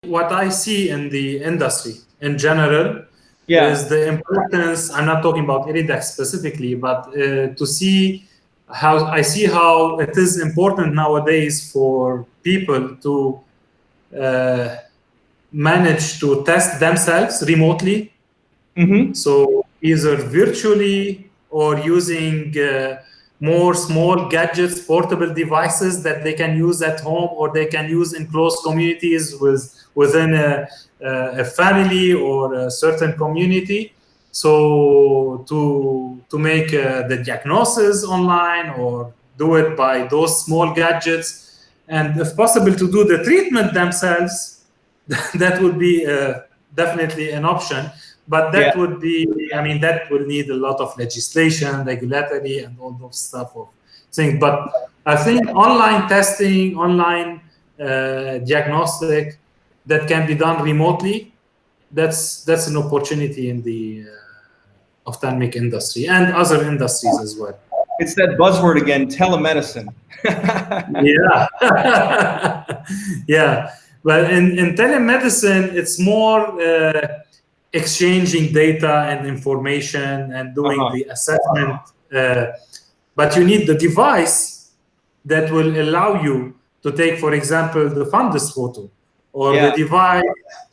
what I see in the industry in general Yeah. is the importance. I'm not talking about Iridex specifically, but to see how I see how it is important nowadays for people to manage to test themselves remotely. Mm-hmm. So either virtually or using more small gadgets, portable devices that they can use at home or they can use in close communities within a family or a certain community. So to make the diagnosis online or do it by those small gadgets, and if possible to do the treatment themselves, that would be definitely an option. But that would be, I mean, that will need a lot of legislation, regulatory, and all those stuff of things. But I think online testing, online diagnostic that can be done remotely, that's an opportunity in the ophthalmic industry and other industries as well. It's that buzzword again, telemedicine. Yeah. Yeah. But in telemedicine, it's more exchanging data and information and doing the assessment. But you need the device that will allow you to take, for example, the fundus photo, or the device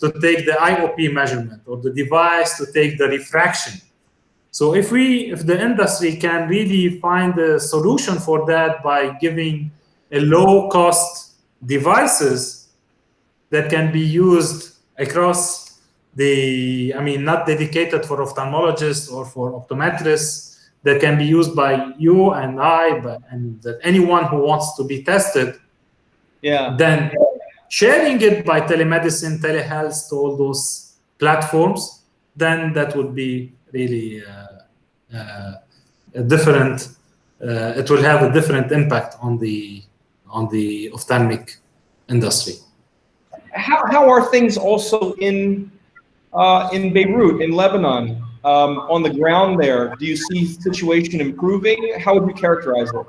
to take the IOP measurement, or the device to take the refraction. So if the industry can really find a solution for that by giving a low-cost devices that can be used across the, I mean, not dedicated for ophthalmologists or for optometrists, that can be used by you and I, and that anyone who wants to be tested, then sharing it by telemedicine, telehealth to all those platforms, then that would be really a different. It will have a different impact on the ophthalmic industry. How are things also in Beirut, in Lebanon, on the ground there? Do you see situation improving? How would you characterize it?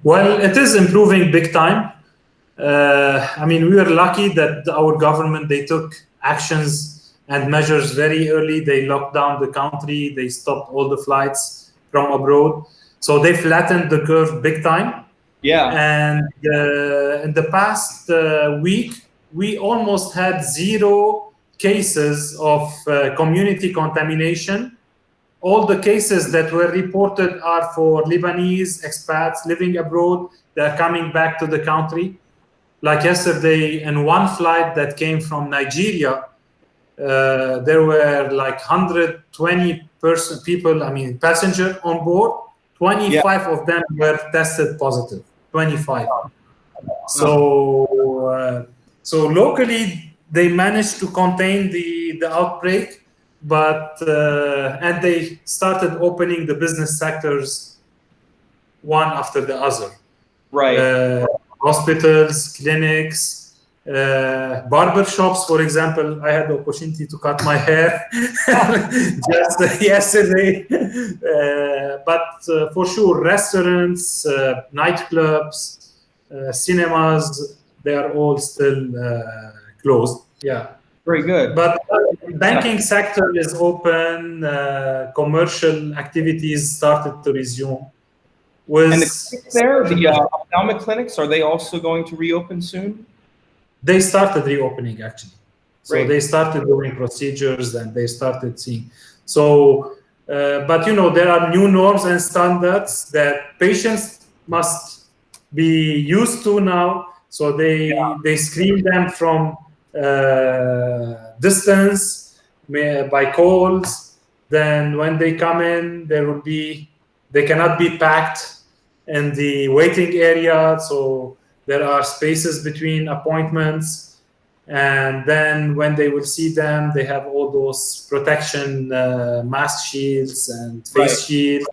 Well, it is improving big time. I mean, we are lucky that our government, they took actions and measures very early. They locked down the country. They stopped all the flights from abroad. So they flattened the curve big time. Yeah. And in the past week, we almost had 0 cases of community contamination. All the cases that were reported are for Lebanese expats living abroad. They're coming back to the country. Like yesterday, in one flight that came from Nigeria, there were like 120 people, I mean, passenger on board. 25 of them were tested positive. 25. So locally, they managed to contain the outbreak, but and they started opening the business sectors one after the other. Right. Hospitals, clinics, barber shops, for example. I had the opportunity to cut my hair just yesterday. But for sure, restaurants, nightclubs, cinemas, they are all still closed. Yeah. Very good. But banking sector is open. Commercial activities started to resume. And the clinics there, the ophthalmic clinics, are they also going to reopen soon? They started reopening, actually. So they started doing procedures and they started seeing. So, but you know, there are new norms and standards that patients must be used to now. So they screen them from distance by KOLs. Then when they come in, they cannot be packed in the waiting area. So there are spaces between appointments. And then when they will see them, they have all those protection mask shields and face shields.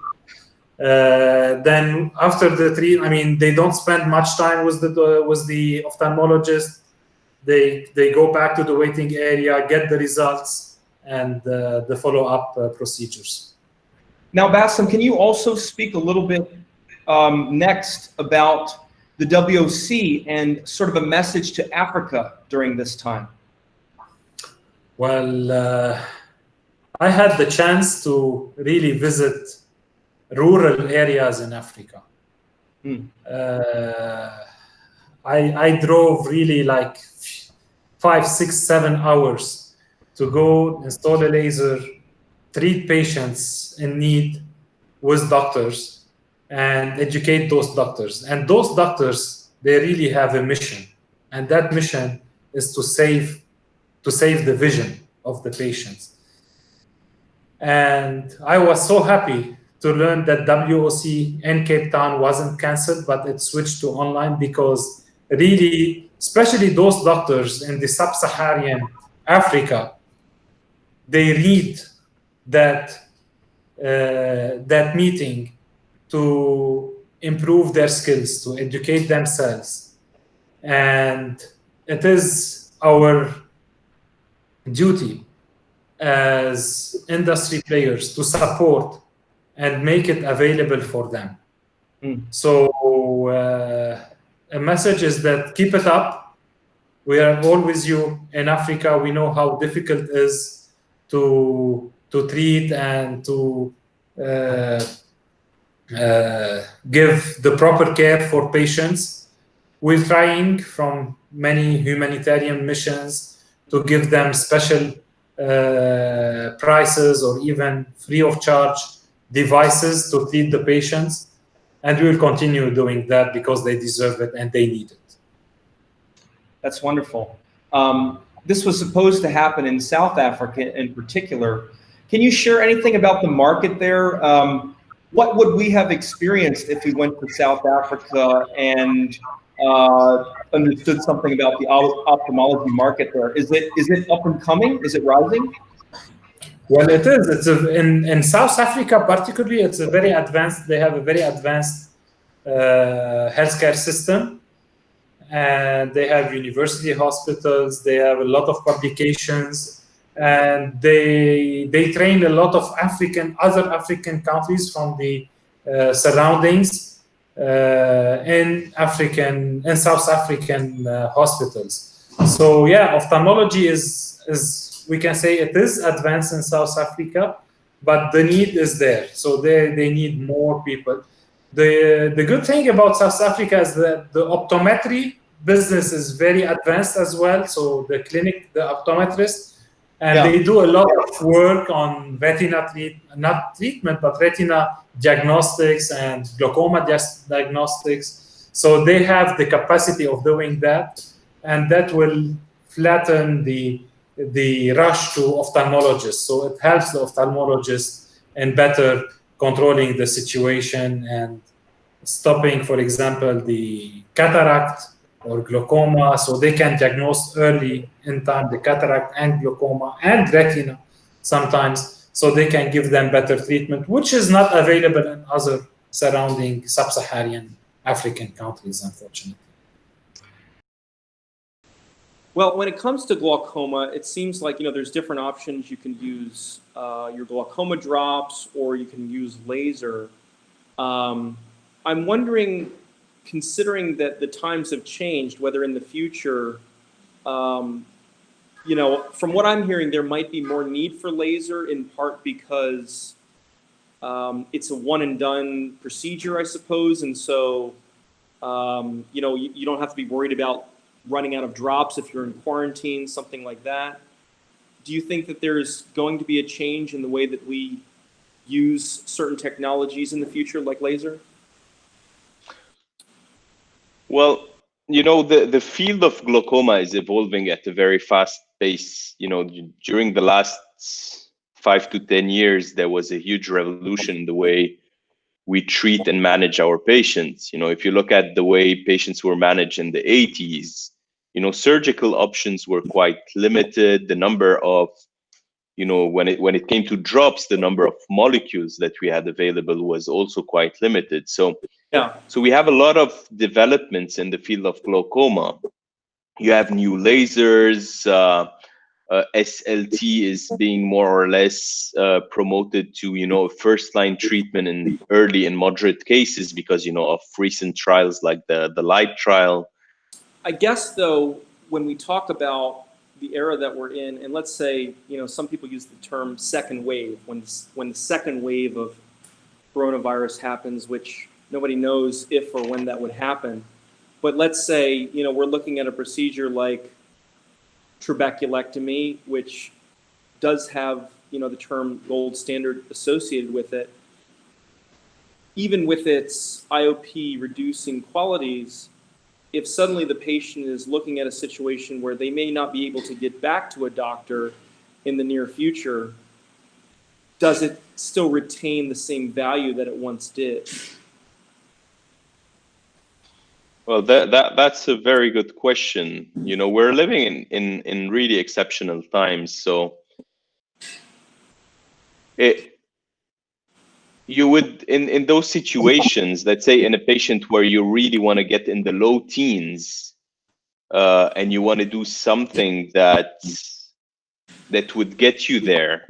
Then after the treatment, I mean, they don't spend much time with the ophthalmologist. They go back to the waiting area, get the results, and the follow-up procedures. Now, Bassem, can you also speak a little bit next about the WOC and sort of a message to Africa during this time? Well, I had the chance to really visit rural areas in Africa. I drove really like 5, 6, 7 hours to go install a laser, treat patients in need with doctors, and educate those doctors. And those doctors, they really have a mission, and that mission is to save the vision of the patients. And I was so happy to learn that WOC in Cape Town wasn't canceled, but it switched to online, because really, especially those doctors in the sub-Saharan Africa, they need that meeting to improve their skills, to educate themselves. And it is our duty as industry players to support and make it available for them. So a message is that keep it up. We are all with you in Africa. We know how difficult it is to treat and to give the proper care for patients. We're trying from many humanitarian missions to give them special prices or even free of charge devices to treat the patients. And we will continue doing that because they deserve it and they need it. That's wonderful. This was supposed to happen in South Africa in particular. Can you share anything about the market there? What would we have experienced if we went to South Africa and understood something about the ophthalmology market there? Is it up and coming? Is it rising? Well, it is. It's in South Africa particularly. It's a very advanced. They have a very advanced healthcare system, and they have university hospitals. They have a lot of publications, and they train a lot of other African countries from the surroundings in South African hospitals. So yeah, ophthalmology is we can say it is advanced in South Africa, but the need is there. So they need more people. The good thing about South Africa is that the optometry business is very advanced as well. So the clinic, the optometrist, and they do a lot of work on retina retina diagnostics and glaucoma diagnostics. So they have the capacity of doing that, and that will flatten the rush to ophthalmologists. So it helps the ophthalmologists in better controlling the situation and stopping, for example, the cataract or glaucoma, so they can diagnose early in time the cataract and glaucoma and retina sometimes, so they can give them better treatment, which is not available in other surrounding sub-Saharan African countries, unfortunately. Well, when it comes to glaucoma, it seems like, there's different options. You can use your glaucoma drops, or you can use laser. I'm wondering, considering that the times have changed, whether in the future, from what I'm hearing, there might be more need for laser, in part because it's a one and done procedure, I suppose. And so, you don't have to be worried about running out of drops if you're in quarantine, something like that. Do you think that there's going to be a change in the way that we use certain technologies in the future, like laser? Well, the field of glaucoma is evolving at a very fast pace. During the last 5 to 10 years, there was a huge revolution in the way we treat and manage our patients. If you look at the way patients were managed in the 80s, surgical options were quite limited. The number of, when it came to drops, the number of molecules that we had available was also quite limited. So we have a lot of developments in the field of glaucoma. You have new lasers. SLT is being more or less promoted to, you know, first-line treatment in early and moderate cases because, you know, of recent trials like the LIGHT trial. I guess though, when we talk about the era that we're in, and let's say, you know, some people use the term second wave, when the second wave of coronavirus happens, which nobody knows if or when that would happen. But let's say, you know, we're looking at a procedure like trabeculectomy, which does have, you know, the term gold standard associated with it. Even with its IOP reducing qualities, if suddenly the patient is looking at a situation where they may not be able to get back to a doctor in the near future, does it still retain the same value that it once did? Well, that's a very good question. You know, we're living in really exceptional times, so you would in those situations, let's say in a patient where you really want to get in the low teens, and you want to do something that would get you there,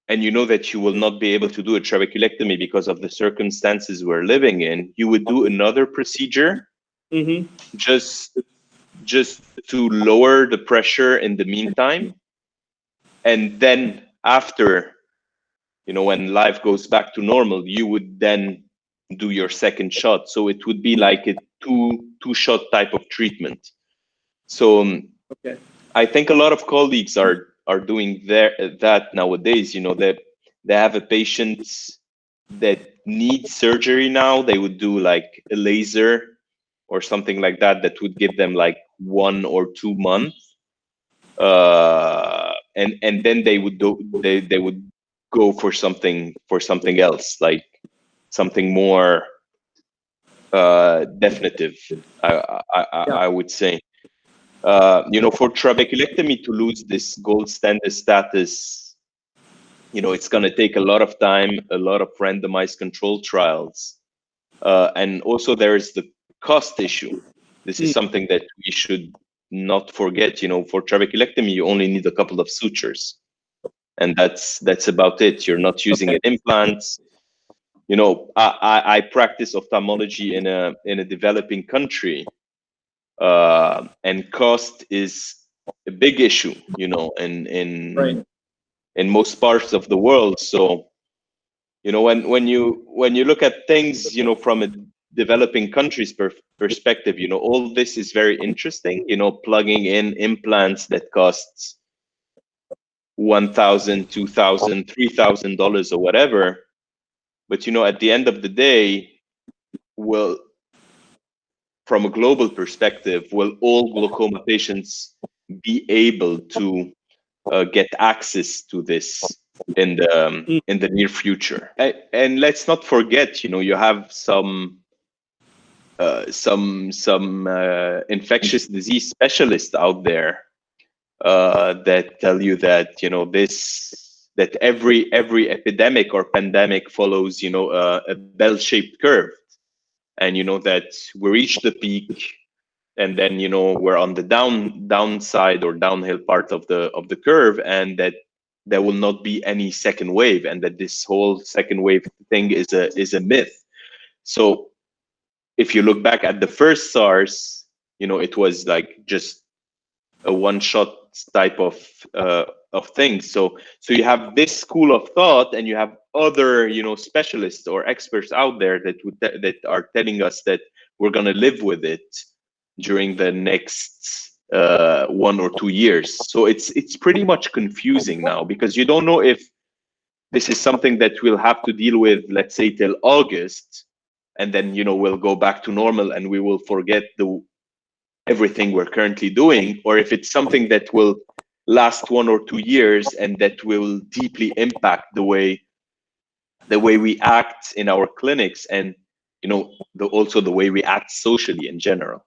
and you know that you will not be able to do a trabeculectomy because of the circumstances we're living in, you would do another procedure, just to lower the pressure in the meantime, and then after, you know, when life goes back to normal, you would then do your second shot. So it would be like a two shot type of treatment. So Okay. I think a lot of colleagues are doing that nowadays. You know, that they have a patient that needs surgery now, they would do like a laser or something like that would give them like 1 or 2 months, and then they would go for something else, like something more definitive. I would say. You know, for trabeculectomy to lose this gold standard status, you know, it's going to take a lot of time, a lot of randomized control trials, and also there's the cost issue. This is something that we should not forget. You know, for trabeculectomy, you only need a couple of sutures, and that's about it. You're not using an implant. You know, I practice ophthalmology in a developing country. And cost is a big issue, you know, in most parts of the world. So, you know, when you look at things, you know, from a developing country's perspective, you know, all this is very interesting. You know, plugging in implants that costs $1,000, $2,000, $3,000 or whatever. But, you know, at the end of the day, well, from a global perspective, will all glaucoma patients be able to get access to this in the near future? And let's not forget, you know, you have some infectious disease specialists out there that tell you that, you know, that every epidemic or pandemic follows, you know, a bell-shaped curve. And you know that we reach the peak, and then, you know, we're on the downside or downhill part of the curve, and that there will not be any second wave, and that this whole second wave thing is a myth. So if you look back at the first SARS, you know, it was like just a one-shot type of thing. So you have this school of thought, and you have other, you know, specialists or experts out there that are telling us that we're going to live with it during the next 1 or 2 years. So it's pretty much confusing now, because you don't know if this is something that we'll have to deal with, let's say, till August, and then, you know, we'll go back to normal and we will forget everything we're currently doing, or if it's something that will last 1 or 2 years and that will deeply impact the way we act in our clinics, and, you know, also the way we act socially in general.